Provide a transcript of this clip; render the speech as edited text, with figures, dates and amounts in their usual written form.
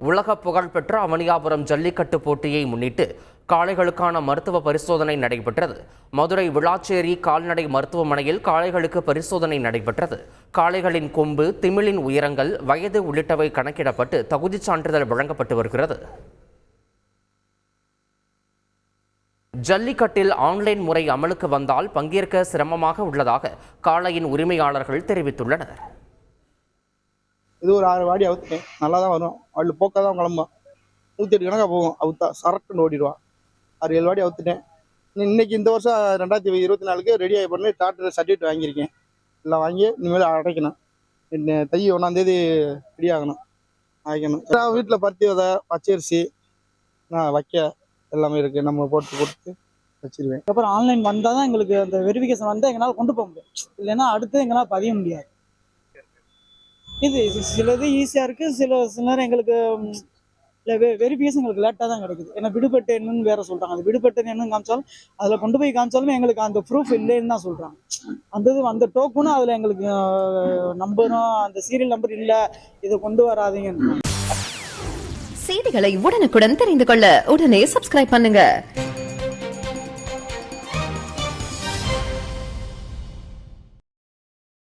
உலக புகழ்பெற்ற அவனியாபுரம் ஜல்லிக்கட்டு போட்டியை முன்னிட்டு காளைகளுக்கான மருத்துவ பரிசோதனை நடைபெற்றது. மதுரை விளாச்சேரி கால்நடை மருத்துவமனையில் காளைகளுக்கு பரிசோதனை நடைபெற்றது. காளைகளின் கொம்பு, திமிலின் உயரங்கள், வயது உள்ளிட்டவை கணக்கிடப்பட்டு தகுதிச் சான்றிதழ் வழங்கப்பட்டு வருகிறது. ஜல்லிக்கட்டில் ஆன்லைன் முறை அமலுக்கு வந்தால் பங்கேற்க சிரமமாக உள்ளதாக காளையின் உரிமையாளர்கள் தெரிவித்துள்ளனர். இது ஒரு 6 வாடி அவுத்துட்டேன், நல்லா தான் வரும். அவள் போக்க தான் கிளம்பும், 108 கணக்காக போகும். அவுத்தா சரக்குன்னு ஓடிடுவான். 6-7 வாடி அவுத்துட்டேன். இன்னைக்கு இந்த வருஷம் 2024க்கு ரெடி ஆகி பண்ணி டாக்டர் சர்டிஃபிகேட் வாங்கியிருக்கேன். எல்லாம் வாங்கி இனிமேல் அடைக்கணும். தை 1ஆம் தேதி ரெடி ஆகணும், ஆகிக்கணும். வீட்டில் பருத்தி விதை, பச்சரிசி, வைக்க எல்லாமே இருக்குது. நம்ம போட்டு வச்சிருவேன். அப்புறம் ஆன்லைன் வந்தால் தான் எங்களுக்கு அந்த வெரிஃபிகேஷன் வந்தால் எங்களால் கொண்டு போக முடியும். இல்லைன்னா அடுத்து எங்களால் பதிய முடியாது. இது சிலது ஈஸியாக இருக்குது, சில நேரம் எங்களுக்கு வெரிஃபிகேஷன் எங்களுக்கு லேட்டாக தான் கிடைக்குது. ஏன்னா விடுபட்ட என்னன்னு வேற சொல்கிறாங்க. அது விடுபட்ட என்னன்னு காமிச்சாலும் அதில் கொண்டு போய் காமிச்சாலுமே எங்களுக்கு அந்த ப்ரூஃப் இல்லைன்னு தான் சொல்கிறாங்க. அந்த டோக்கனும் அதில் எங்களுக்கு நம்பரும் அந்த சீரியல் நம்பர் இல்லை, இதை கொண்டு வராதீங்க. செய்திகளை உடனுக்குடன் தெரிந்து கொள்ள உடனே சப்ஸ்கிரைப் பண்ணுங்க.